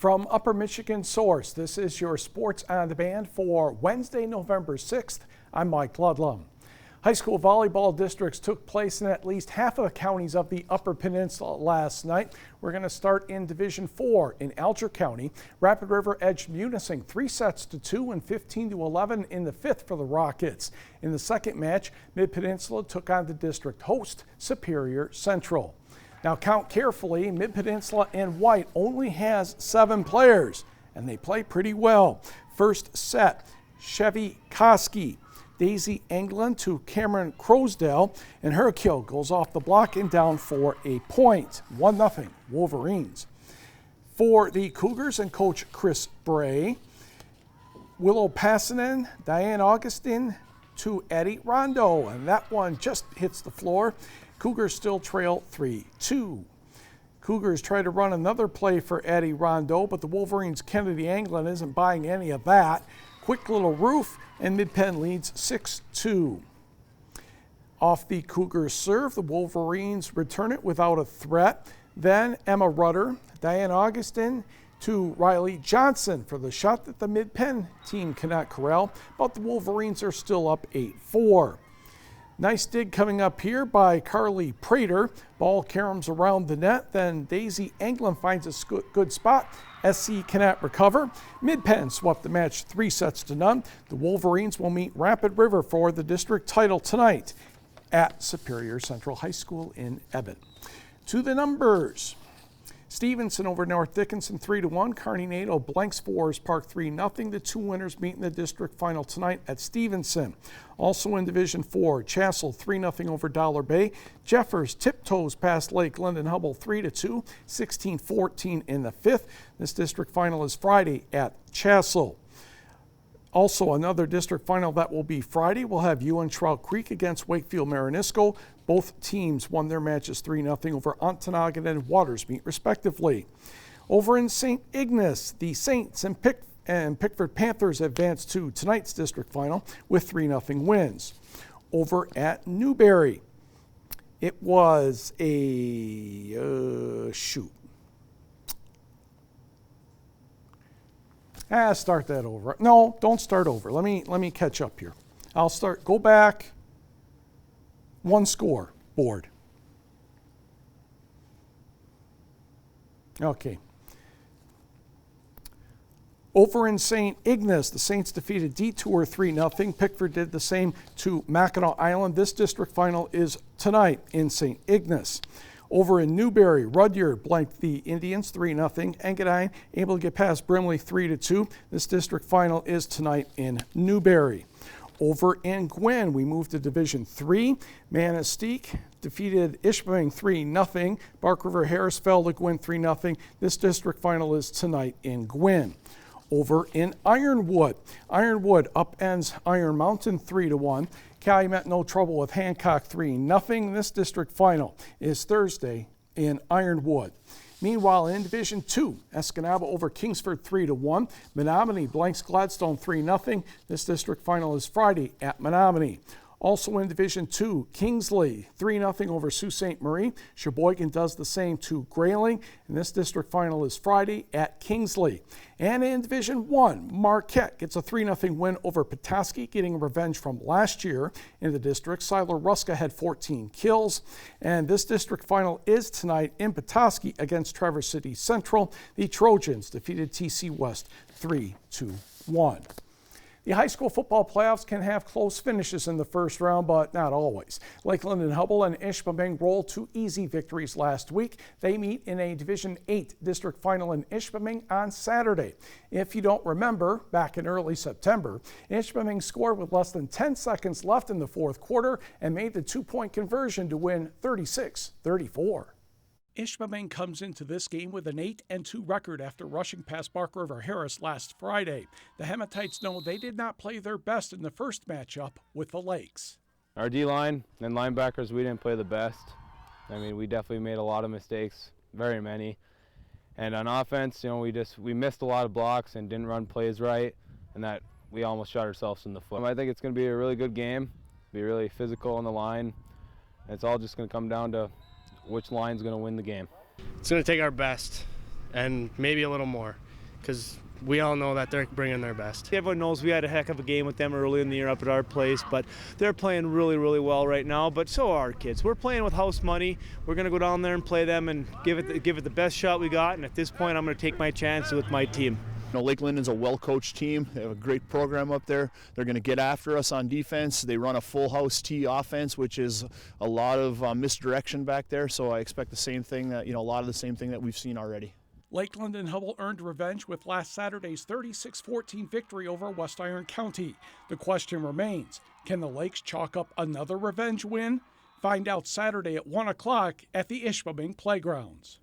From Upper Michigan Source, this is your Sports on Demand for Wednesday, November 6th. I'm Mike Ludlum. High school volleyball districts took place in at least half of the counties of the Upper Peninsula last night. We're going to start in Division 4 in Alger County. Rapid River edged Munising 3-2 and 15-11 in the fifth for the Rockets. In the second match, Mid-Peninsula took on the district host, Superior Central. Now count carefully, Mid-Peninsula and White only has 7 players, and they play pretty well. First set, Chevy Koski, Daisy Anglin to Cameron Crosdale, and her kill goes off the block and down for a point. 1-0 Wolverines. For the Cougars and Coach Chris Bray, Willow Passanen, Diane Augustin to Eddie Rondo, and that one just hits the floor. Cougars still trail 3-2. Cougars try to run another play for Eddie Rondo, but the Wolverines' Kennedy Anglin isn't buying any of that. Quick little roof, and Mid-Penn leads 6-2. Off the Cougars serve, the Wolverines return it without a threat. Then Emma Rudder, Diane Augustin to Riley Johnson for the shot that the Mid-Penn team cannot corral, but the Wolverines are still up 8-4. Nice dig coming up here by Carly Prater. Ball caroms around the net. Then Daisy Anglin finds a good spot. SC cannot recover. Mid-Penn swept the match 3-0. The Wolverines will meet Rapid River for the district title tonight at Superior Central High School in Eben. To the numbers. Stevenson over North Dickinson 3-1. Kearney Nato blanks Forest Park 3-0. The two winners meet in the district final tonight at Stevenson. Also in Division 4, Chassell 3-0 over Dollar Bay. Jeffers tiptoes past Lake Linden Hubble 3-2, 16-14 in the fifth. This district final is Friday at Chassell. Also another district final that will be Friday. We'll have UN Trout Creek against Wakefield Marinisco. Both teams won their matches 3-0 over Ontonagon and Watersmeet respectively. Over in St. Ignace, the Saints and Pickford Panthers advanced to tonight's district final with 3-0 wins. Over at Newberry, it was a start that over. No, don't start over. Let me catch up here. Go back. One score board. Okay. Over in St. Ignace, the Saints defeated Detour 3-0. Pickford did the same to Mackinac Island. This district final is tonight in St. Ignace. Over in Newberry, Rudyard blanked the Indians 3-0. Engadine able to get past Brimley 3-2. This district final is tonight in Newberry. Over in Gwin, we moved to Division 3. Manistee defeated Ishpeming 3-0. Bark River Harris fell to Gwin 3-0. This district final is tonight in Gwin. Over in Ironwood, Ironwood upends Iron Mountain 3-1. Calumet no trouble with Hancock 3-0. This district final is Thursday in Ironwood. Meanwhile, in Division 2, Escanaba over Kingsford 3-1. Menominee blanks Gladstone 3-0. This district final is Friday at Menominee. Also in Division 2, Kingsley 3-0 over Sault Ste. Marie. Sheboygan does the same to Grayling, and this district final is Friday at Kingsley. And in Division 1, Marquette gets a 3-0 win over Petoskey, getting revenge from last year in the district. Siler Ruska had 14 kills, and this district final is tonight in Petoskey against Traverse City Central. The Trojans defeated TC West 3-1. The high school football playoffs can have close finishes in the first round, but not always. Lakeland and Hubble and Ishpeming rolled 2 easy victories last week. They meet in a Division 8 district final in Ishpeming on Saturday. If you don't remember, back in early September, Ishpeming scored with less than 10 seconds left in the fourth quarter and made the 2-point conversion to win 36-34. Ishpeming comes into this game with an 8-2 record after rushing past Bark River Harris last Friday. The Hematites know they did not play their best in the first matchup with the Lakes. Our D-line and linebackers, we didn't play the best. I mean, we definitely made a lot of mistakes, very many. And on offense, we missed a lot of blocks and didn't run plays right, and that we almost shot ourselves in the foot. I think it's going to be a really good game, be really physical on the line. It's all just going to come down to which line's going to win the game. It's going to take our best and maybe a little more. because we all know that they're bringing their best. Everyone knows we had a heck of a game with them early in the year up at our place, but they're playing really, really well right now, but so are our kids. We're playing with house money. We're going to go down there and play them and give it the best shot we got, and at this point I'm going to take my chance with my team. Lake Linden's a well-coached team. They have a great program up there. They're going to get after us on defense. They run a full house T offense, which is a lot of misdirection back there, so I expect the same thing that, a lot of the same thing that we've seen already. Lake Linden Hubble earned revenge with last Saturday's 36-14 victory over West Iron County. The question remains, can the Lakes chalk up another revenge win? Find out Saturday at 1 o'clock at the Ishpeming Playgrounds.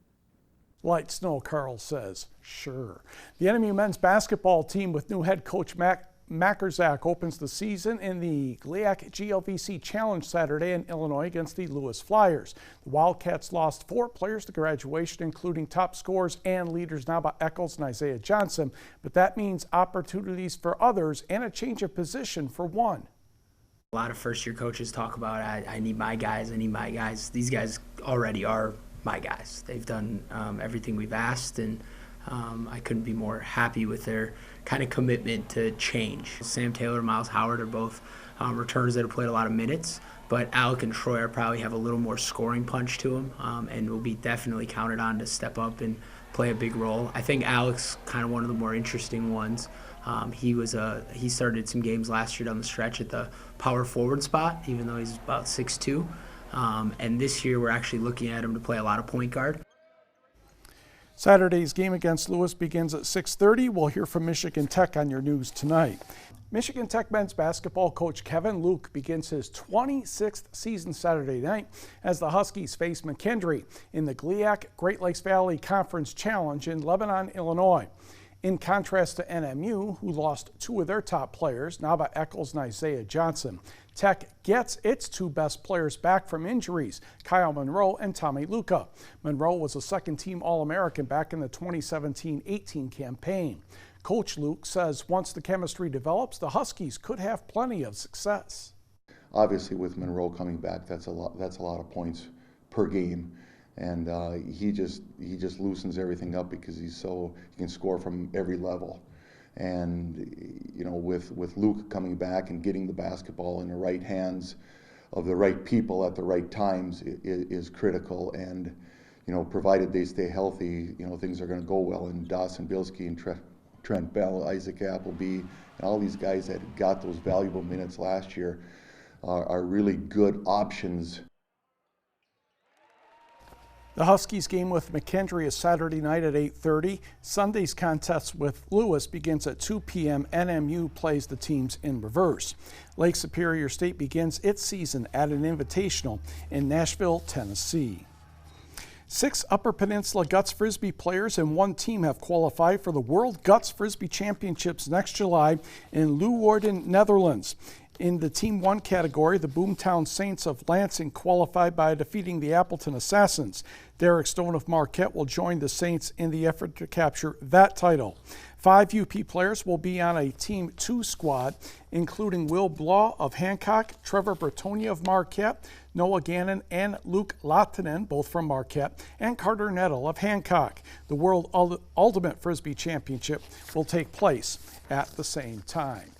Light snow, Carl says. Sure. The NMU men's basketball team with new head coach Makerzak opens the season in the GLIAC GLVC Challenge Saturday in Illinois against the Lewis Flyers. The Wildcats lost 4 players to graduation, including top scorers and leaders Naba Eccles and Isaiah Johnson, but that means opportunities for others and a change of position for one. A lot of first-year coaches talk about, I need my guys, I need my guys. These guys already are my guys. They've done everything we've asked, and I couldn't be more happy with their kind of commitment to change. Sam Taylor and Miles Howard are both returners that have played a lot of minutes, but Alec and Troy probably have a little more scoring punch to them, and will be definitely counted on to step up and play a big role. I think Alec's kind of one of the more interesting ones. He started some games last year down the stretch at the power forward spot, even though he's about 6'2". And this year we're actually looking at him to play a lot of point guard. Saturday's game against Lewis begins at 6:30. We'll hear from Michigan Tech on your news tonight. Michigan Tech men's basketball coach Kevin Luke begins his 26th season Saturday night as the Huskies face McKendree in the GLIAC Great Lakes Valley Conference Challenge in Lebanon, Illinois. In contrast to NMU, who lost 2 of their top players, Naba Eccles and Isaiah Johnson, Tech gets its 2 best players back from injuries, Kyle Monroe and Tommy Luca. Monroe was a second-team All-American back in the 2017-18 campaign. Coach Luke says once the chemistry develops, the Huskies could have plenty of success. Obviously, with Monroe coming back, that's a lot of points per game. And he just loosens everything up because he can score from every level. And with Luke coming back and getting the basketball in the right hands of the right people at the right times is critical. And provided they stay healthy, things are going to go well. And Dawson Bilski and Trent Bell, Isaac Appleby, and all these guys that got those valuable minutes last year are really good options. The Huskies game with McKendree is Saturday night at 8:30. Sunday's contest with Lewis begins at 2 p.m. NMU plays the teams in reverse. Lake Superior State begins its season at an invitational in Nashville, Tennessee. 6 Upper Peninsula Guts Frisbee players and 1 team have qualified for the World Guts Frisbee Championships next July in Leeuwarden, Netherlands. In the Team 1 category, the Boomtown Saints of Lansing qualified by defeating the Appleton Assassins. Derek Stone of Marquette will join the Saints in the effort to capture that title. 5 UP players will be on a Team 2 squad, including Will Blaw of Hancock, Trevor Bertoni of Marquette, Noah Gannon and Luke Lahtinen, both from Marquette, and Carter Nettle of Hancock. The World Ultimate Frisbee Championship will take place at the same time.